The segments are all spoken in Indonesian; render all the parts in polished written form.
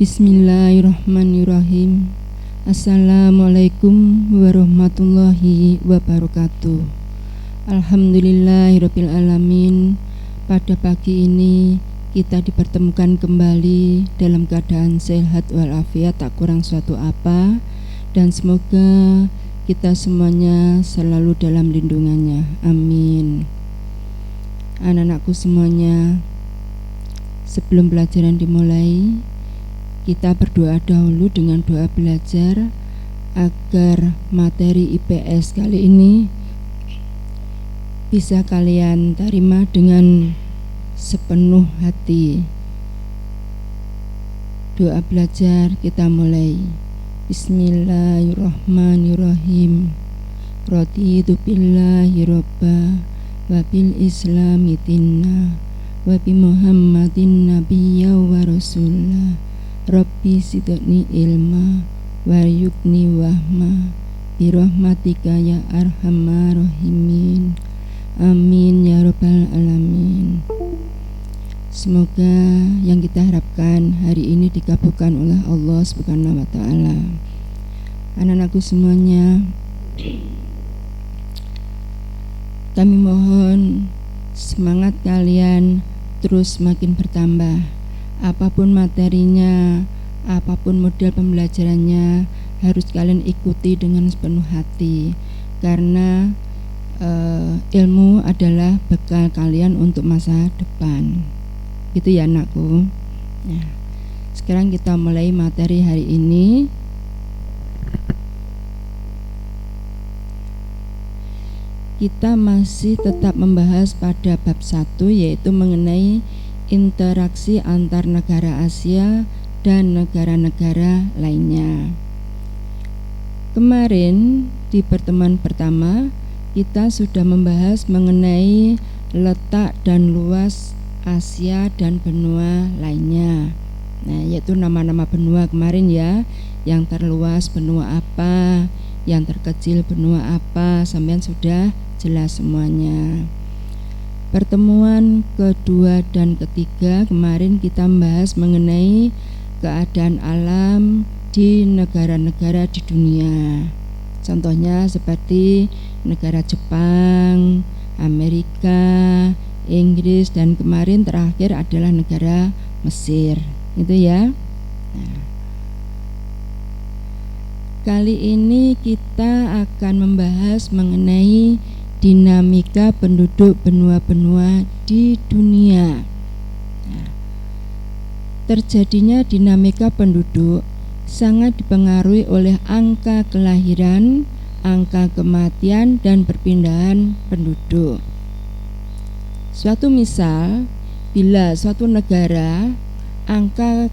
Bismillahirrahmanirrahim. Assalamualaikum warahmatullahi wabarakatuh. Alhamdulillahirabbil alamin. Pada pagi ini kita dipertemukan kembali dalam keadaan sehat walafiat, tak kurang suatu apa, dan semoga kita semuanya selalu dalam lindungannya. Amin. Anak-anakku semuanya, sebelum pelajaran dimulai, kita berdoa dahulu dengan doa belajar agar materi IPS kali ini bisa kalian terima dengan sepenuh hati. Doa belajar kita mulai. Bismillahirrahmanirrahim. Raditu billahi robba wa bil islami dinna wa bi muhammadin nabiyya wa rasulah. Rabbi zidni ilma waryukni wahma birahmatika ya arhamar rahimin. Amin ya rabbal alamin. Semoga yang kita harapkan hari ini dikabulkan oleh Allah Subhanahu wa taala. Anak-anakku semuanya, kami mohon semangat kalian terus makin bertambah. Apapun materinya, apapun model pembelajarannya, harus kalian ikuti dengan sepenuh hati, karena ilmu adalah bekal kalian untuk masa depan. Gitu ya anakku. Nah, sekarang kita mulai materi hari ini. Kita masih tetap membahas pada bab 1, yaitu mengenai interaksi antar negara Asia dan negara-negara lainnya. Kemarin di pertemuan pertama kita sudah membahas mengenai letak dan luas Asia dan benua lainnya. Nah, yaitu nama-nama benua kemarin ya, yang terluas benua apa, yang terkecil benua apa, sampean sudah jelas semuanya. Pertemuan kedua dan ketiga kemarin kita membahas mengenai keadaan alam di negara-negara di dunia. Contohnya seperti negara Jepang, Amerika, Inggris, dan kemarin terakhir adalah negara Mesir. Itu ya. Nah, kali ini kita akan membahas mengenai dinamika penduduk benua-benua di dunia. Nah, terjadinya dinamika penduduk sangat dipengaruhi oleh angka kelahiran, angka kematian, dan perpindahan penduduk. Suatu misal, bila suatu negara angka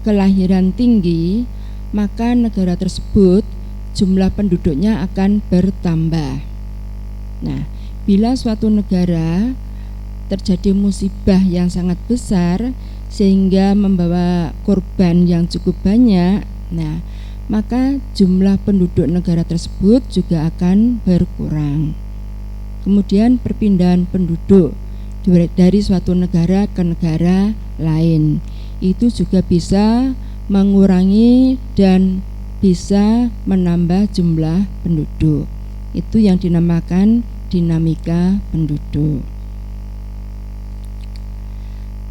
kelahiran tinggi, maka negara tersebut jumlah penduduknya akan bertambah. Nah, bila suatu negara terjadi musibah yang sangat besar sehingga membawa korban yang cukup banyak, nah, maka jumlah penduduk negara tersebut juga akan berkurang. Kemudian perpindahan penduduk dari suatu negara ke negara lain itu juga bisa mengurangi dan bisa menambah jumlah penduduk. Itu yang dinamakan dinamika penduduk.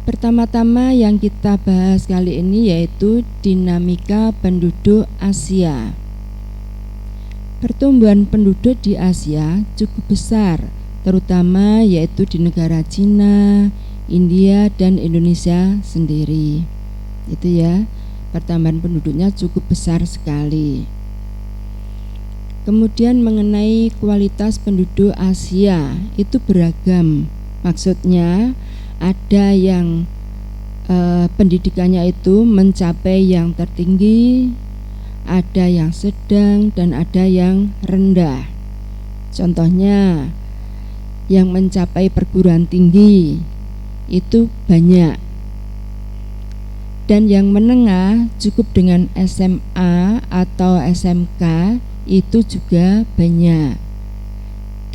Pertama-tama yang kita bahas kali ini yaitu dinamika penduduk Asia. Pertumbuhan penduduk di Asia cukup besar, terutama yaitu di negara Cina, India, dan Indonesia sendiri. Itu ya, pertambahan penduduknya cukup besar sekali. Kemudian mengenai kualitas penduduk Asia itu beragam. Maksudnya ada yang pendidikannya itu mencapai yang tertinggi, ada yang sedang, dan ada yang rendah. Contohnya yang mencapai perguruan tinggi itu banyak, dan yang menengah cukup dengan SMA atau SMK itu juga banyak,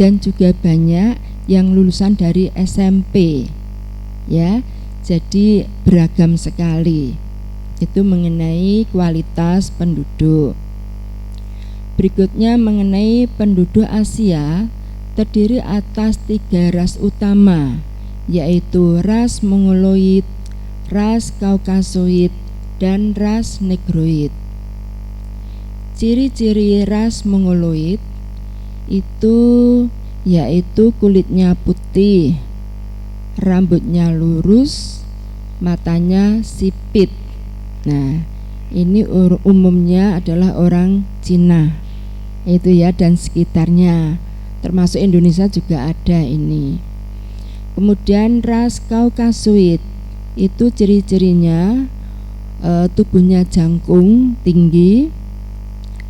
dan juga banyak yang lulusan dari SMP ya. Jadi beragam sekali. Itu mengenai kualitas penduduk. Berikutnya mengenai penduduk Asia, terdiri atas 3 ras utama, yaitu ras Mongoloid, ras Kaukasoid, dan ras Negroid. Ciri-ciri ras Mongoloid itu yaitu kulitnya putih, rambutnya lurus, matanya sipit. Nah, ini umumnya adalah orang Cina, itu ya, dan sekitarnya, termasuk Indonesia juga ada ini. Kemudian ras Kaukasoid itu ciri-cirinya tubuhnya jangkung, tinggi,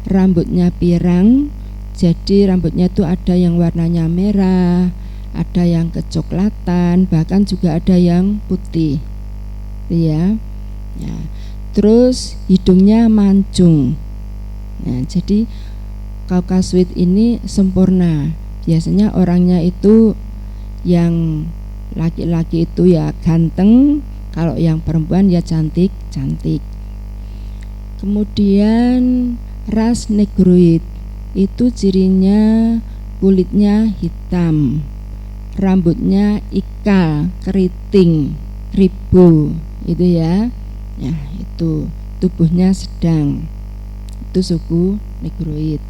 rambutnya pirang. Jadi rambutnya itu ada yang warnanya merah, ada yang kecoklatan, bahkan juga ada yang putih, ya. Terus hidungnya mancung. Nah, jadi Kaukasoid ini sempurna. Biasanya orangnya itu yang laki-laki itu ya ganteng, kalau yang perempuan ya cantik-cantik. Kemudian ras Negroid itu cirinya kulitnya hitam, rambutnya ikal, keriting, ribu, itu ya. Nah, itu tubuhnya sedang. Itu suku Negroid.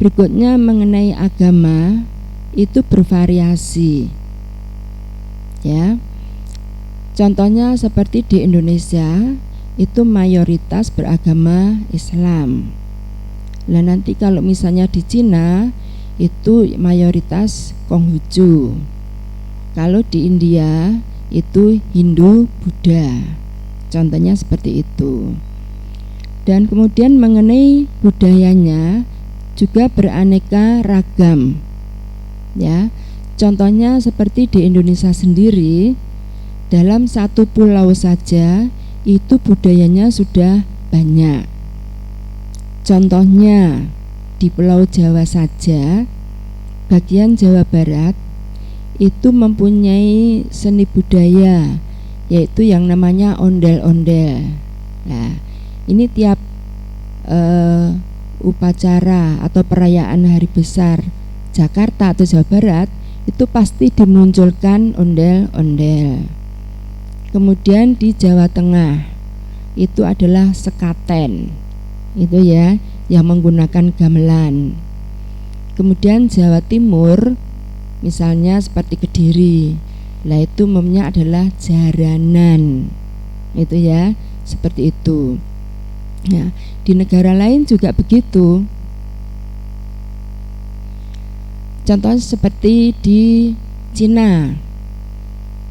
Berikutnya mengenai agama, itu bervariasi. Ya. Contohnya seperti di Indonesia, itu mayoritas beragama Islam. Nah, nanti kalau misalnya di Cina itu mayoritas Konghucu. Kalau di India itu Hindu, Buddha. Contohnya seperti itu. Dan kemudian mengenai budayanya juga beraneka ragam. Ya. Contohnya seperti di Indonesia sendiri, dalam satu pulau saja itu budayanya sudah banyak. Contohnya di Pulau Jawa saja, bagian Jawa Barat itu mempunyai seni budaya, yaitu yang namanya ondel-ondel. Nah, ini tiap upacara atau perayaan hari besar Jakarta atau Jawa Barat itu pasti dimunculkan ondel-ondel. Kemudian di Jawa Tengah itu adalah sekaten, itu ya, yang menggunakan gamelan. Kemudian Jawa Timur misalnya seperti Kediri, lah itu umumnya adalah jaranan, itu ya, seperti itu. Nah, di negara lain juga begitu. Contohnya seperti di Cina,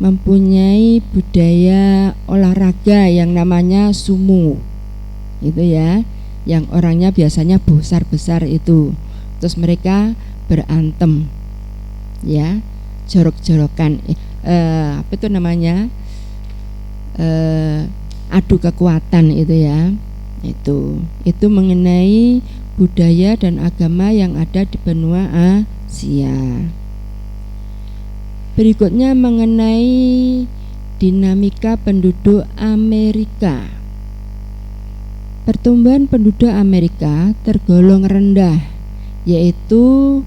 mempunyai budaya olahraga yang namanya sumo, itu ya, yang orangnya biasanya besar-besar itu. Terus mereka berantem, ya, jorok-jorokan, apa itu namanya, adu kekuatan, itu ya. Itu mengenai budaya dan agama yang ada di benua Asia. Berikutnya mengenai dinamika penduduk Amerika. Pertumbuhan penduduk Amerika tergolong rendah, yaitu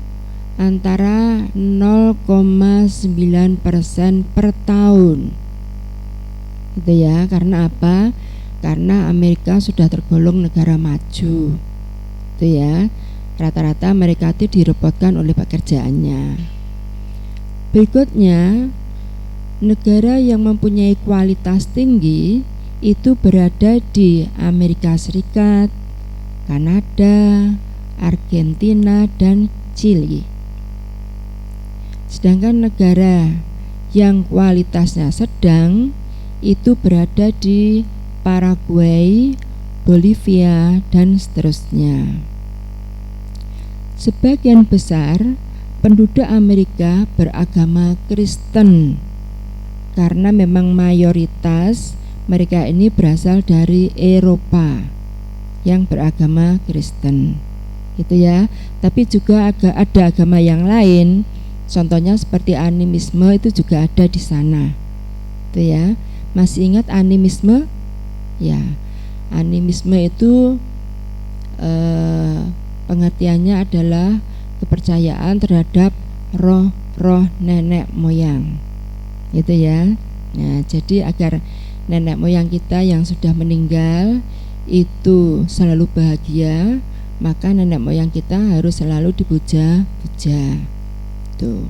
antara 0,9% per tahun. Itu ya, karena apa? Karena Amerika sudah tergolong negara maju. Itu ya, rata-rata mereka itu direpotkan oleh pekerjaannya. Berikutnya, negara yang mempunyai kualitas tinggi itu berada di Amerika Serikat, Kanada, Argentina, dan Chili. Sedangkan negara yang kualitasnya sedang itu berada di Paraguay, Bolivia, dan seterusnya. Sebagian besar penduduk Amerika beragama Kristen karena memang mayoritas mereka ini berasal dari Eropa yang beragama Kristen, gitu ya. Tapi juga ada agama yang lain, contohnya seperti animisme itu juga ada di sana, itu ya. Masih ingat animisme? Ya, Animisme itu pengertiannya adalah kepercayaan terhadap roh nenek moyang, gitu ya. Nah, jadi agar nenek moyang kita yang sudah meninggal itu selalu bahagia, maka nenek moyang kita harus selalu dipuja-puja. Tuh.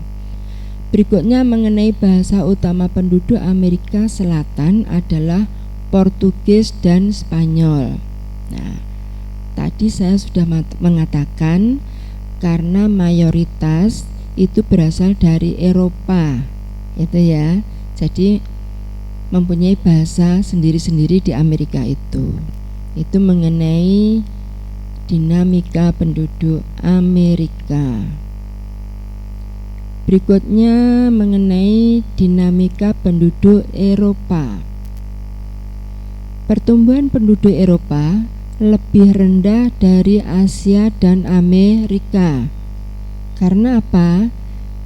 Berikutnya mengenai bahasa utama penduduk Amerika Selatan adalah Portugis dan Spanyol. Nah, tadi saya sudah mengatakan karena mayoritas itu berasal dari Eropa, itu ya. Jadi mempunyai bahasa sendiri-sendiri di Amerika itu. Itu mengenai dinamika penduduk Amerika. Berikutnya mengenai dinamika penduduk Eropa. Pertumbuhan penduduk Eropa lebih rendah dari Asia dan Amerika. Karena apa?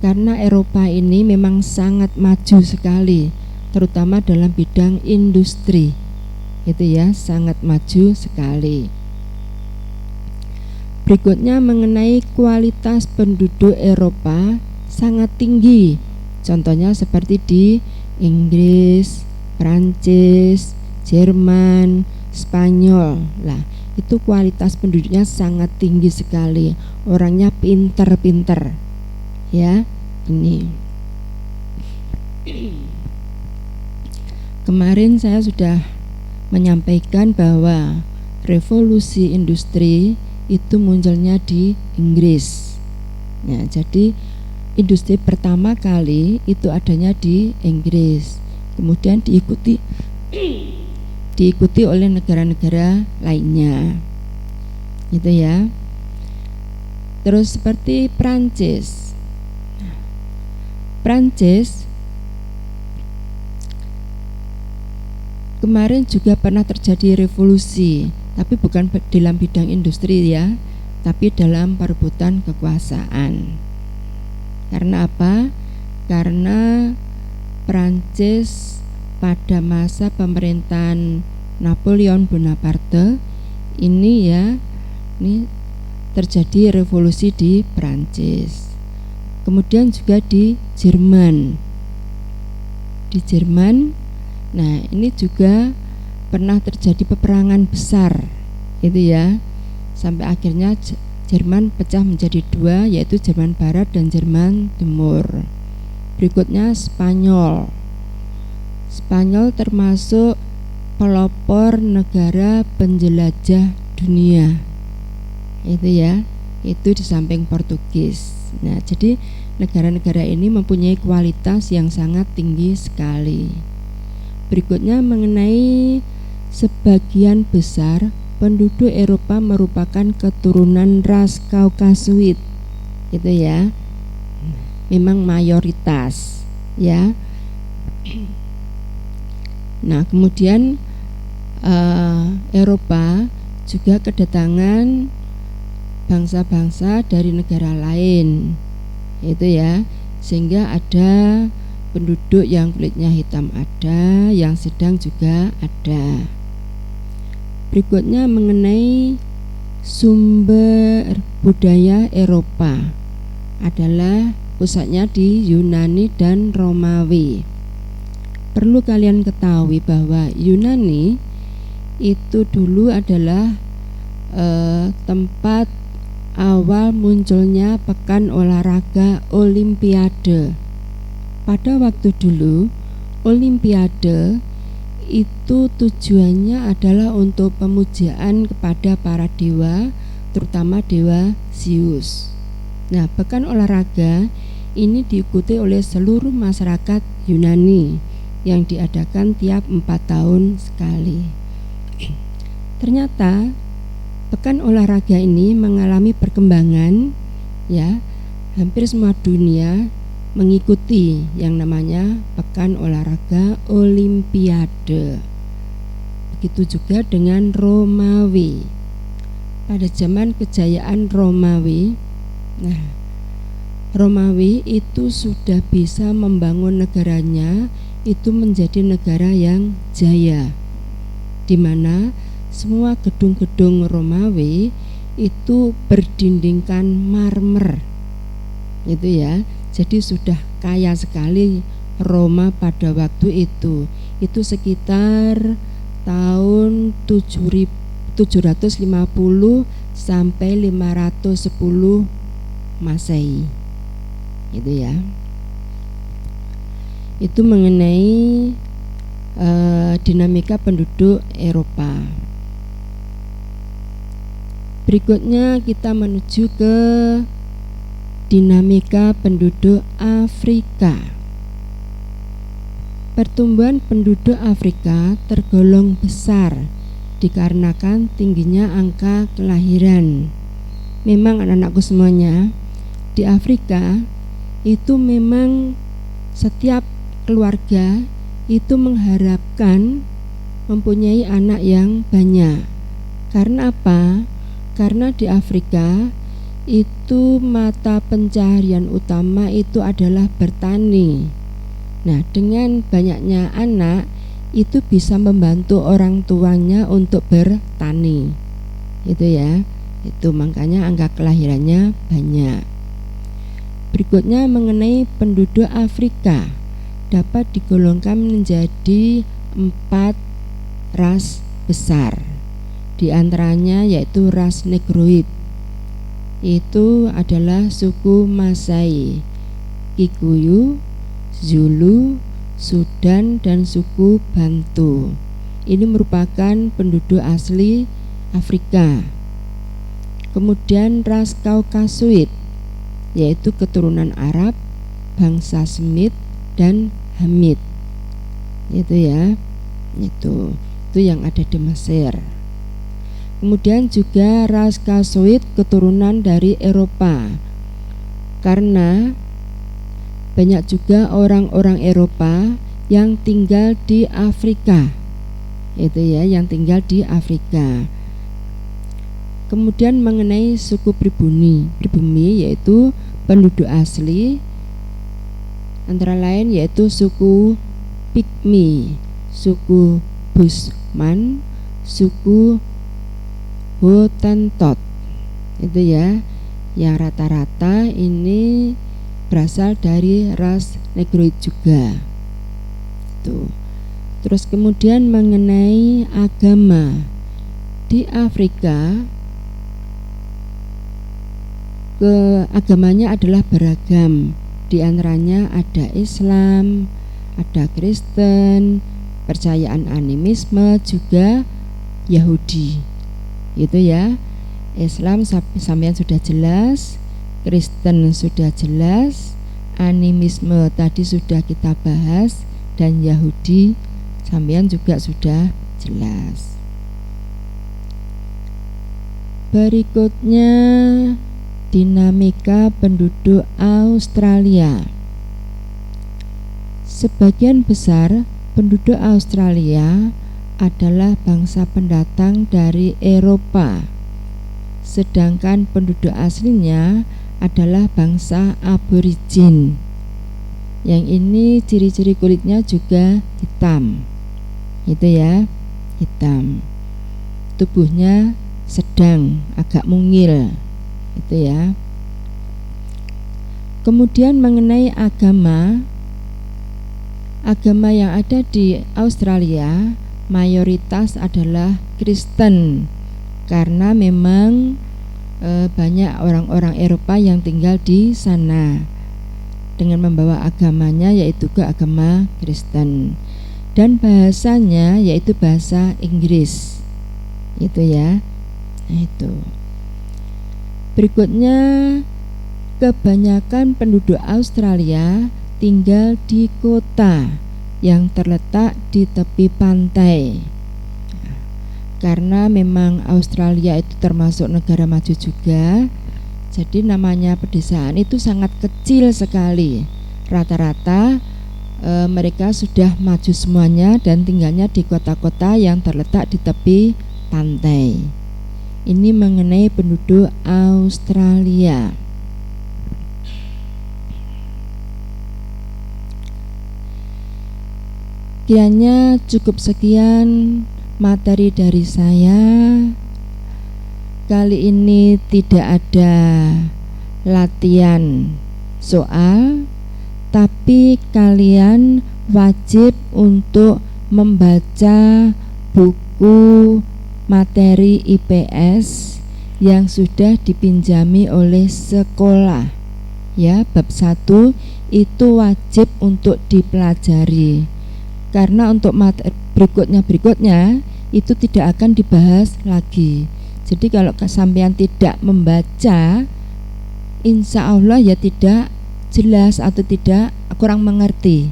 Karena Eropa ini memang sangat maju sekali, terutama dalam bidang industri. Itu ya, sangat maju sekali. Berikutnya mengenai kualitas penduduk Eropa sangat tinggi. Contohnya seperti di Inggris, Prancis, Jerman, Spanyol. Lah, itu kualitas penduduknya sangat tinggi sekali. Orangnya pinter-pinter. Ya, ini. Kemarin saya sudah menyampaikan bahwa revolusi industri itu munculnya di Inggris. Nah, jadi industri pertama kali itu adanya di Inggris. Kemudian diikuti oleh negara-negara lainnya, gitu ya. Terus seperti Prancis. Prancis kemarin juga pernah terjadi revolusi, tapi bukan dalam bidang industri ya, tapi dalam perebutan kekuasaan. Karena apa? Karena Prancis pada masa pemerintahan Napoleon Bonaparte ini terjadi revolusi di Prancis. Kemudian juga di Jerman. Di Jerman, nah ini juga pernah terjadi peperangan besar, gitu ya. Sampai akhirnya Jerman pecah menjadi dua, yaitu Jerman Barat dan Jerman Timur. Berikutnya Spanyol. Spanyol termasuk pelopor negara penjelajah dunia, itu ya, itu di samping Portugis. Nah, jadi negara-negara ini mempunyai kualitas yang sangat tinggi sekali. Berikutnya mengenai sebagian besar penduduk Eropa merupakan keturunan ras Kaukasuid, gitu ya, memang mayoritas ya. Nah, kemudian Eropa juga kedatangan bangsa-bangsa dari negara lain, itu ya, sehingga ada penduduk yang kulitnya hitam ada, yang sedang juga ada. Berikutnya mengenai sumber budaya Eropa adalah pusatnya di Yunani dan Romawi. Perlu kalian ketahui bahwa Yunani itu dulu adalah tempat awal munculnya pekan olahraga Olimpiade. Pada waktu dulu, Olimpiade itu tujuannya adalah untuk pemujaan kepada para dewa, terutama dewa Zeus. Nah, pekan olahraga ini diikuti oleh seluruh masyarakat Yunani yang diadakan tiap 4 tahun sekali. Ternyata pekan olahraga ini mengalami perkembangan, ya, hampir semua dunia mengikuti yang namanya pekan olahraga Olimpiade. Begitu juga dengan Romawi. Pada zaman kejayaan Romawi, nah, Romawi itu sudah bisa membangun negaranya itu menjadi negara yang jaya, di mana semua gedung-gedung Romawi itu berdindingkan marmer, itu ya. Jadi sudah kaya sekali Roma pada waktu itu. Itu sekitar tahun 750 sampai 510 Masehi, itu ya. Itu mengenai dinamika penduduk Eropa. Berikutnya kita menuju ke dinamika penduduk Afrika. Pertumbuhan penduduk Afrika tergolong besar dikarenakan tingginya angka kelahiran. Memang anak-anakku semuanya, di Afrika itu memang setiap keluarga itu mengharapkan mempunyai anak yang banyak. Karena apa? Karena di Afrika itu mata pencaharian utama itu adalah bertani. Nah, dengan banyaknya anak itu bisa membantu orang tuanya untuk bertani. Itu ya. Itu makanya angka kelahirannya banyak. Berikutnya mengenai penduduk Afrika dapat digolongkan menjadi 4 ras besar. Di antaranya yaitu ras Negroid. Itu adalah suku Masai, Kikuyu, Zulu, Sudan, dan suku Bantu. Ini merupakan penduduk asli Afrika. Kemudian ras Kaukasuid, yaitu keturunan Arab, bangsa Semit dan Hamid. Itu ya. Itu yang ada di Mesir. Kemudian juga ras Kasuid keturunan dari Eropa. Karena banyak juga orang-orang Eropa yang tinggal di Afrika. Itu ya, yang tinggal di Afrika. Kemudian mengenai suku pribumi yaitu penduduk asli antara lain yaitu suku Pygmy, suku Bushman, suku Hottentot. Itu ya, yang rata-rata ini berasal dari ras Negroid juga. Tuh. Terus kemudian mengenai agama di Afrika, agamanya adalah beragam. Di antaranya ada Islam, ada Kristen, percayaan animisme, juga Yahudi. Itu ya. Islam sampean sudah jelas, Kristen sudah jelas, animisme tadi sudah kita bahas, dan Yahudi sampean juga sudah jelas. Berikutnya dinamika penduduk Australia. Sebagian besar penduduk Australia adalah bangsa pendatang dari Eropa, sedangkan penduduk aslinya adalah bangsa aborigin. Yang ini ciri-ciri kulitnya juga hitam. Itu ya, hitam. Tubuhnya sedang, agak mungil. Itu ya. Kemudian mengenai agama yang ada di Australia mayoritas adalah Kristen, karena memang banyak orang-orang Eropa yang tinggal di sana dengan membawa agamanya yaitu ke agama Kristen, dan bahasanya yaitu bahasa Inggris. Itu ya. Nah, itu. Berikutnya, kebanyakan penduduk Australia tinggal di kota yang terletak di tepi pantai. Karena memang Australia itu termasuk negara maju juga, jadi namanya pedesaan itu sangat kecil sekali. Rata-rata mereka sudah maju semuanya dan tinggalnya di kota-kota yang terletak di tepi pantai. Ini mengenai penduduk Australia. Kiranya cukup sekian materi dari saya kali ini tidak ada latihan soal, tapi kalian wajib untuk membaca buku materi IPS yang sudah dipinjami oleh sekolah. Ya, bab 1 itu wajib untuk dipelajari. Karena untuk materi berikutnya itu tidak akan dibahas lagi. Jadi kalau sampean tidak membaca, insya Allah ya tidak jelas atau tidak kurang mengerti,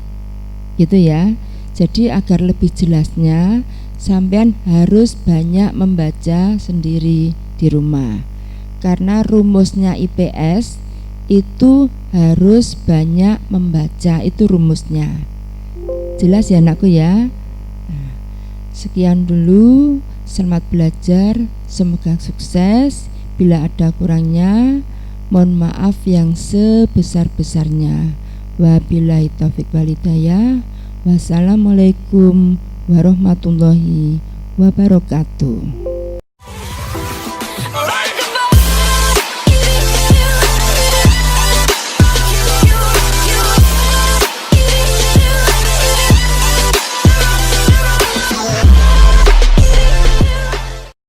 gitu ya. Jadi agar lebih jelasnya, sampean harus banyak membaca sendiri di rumah. Karena rumusnya IPS itu harus banyak membaca, itu rumusnya. Jelas ya anakku ya. Nah, sekian dulu, selamat belajar, semoga sukses. Bila ada kurangnya, mohon maaf yang sebesar-besarnya. Wabillahi taufiq wal hidayah. Wassalamualaikum warahmatullahi wabarakatuh.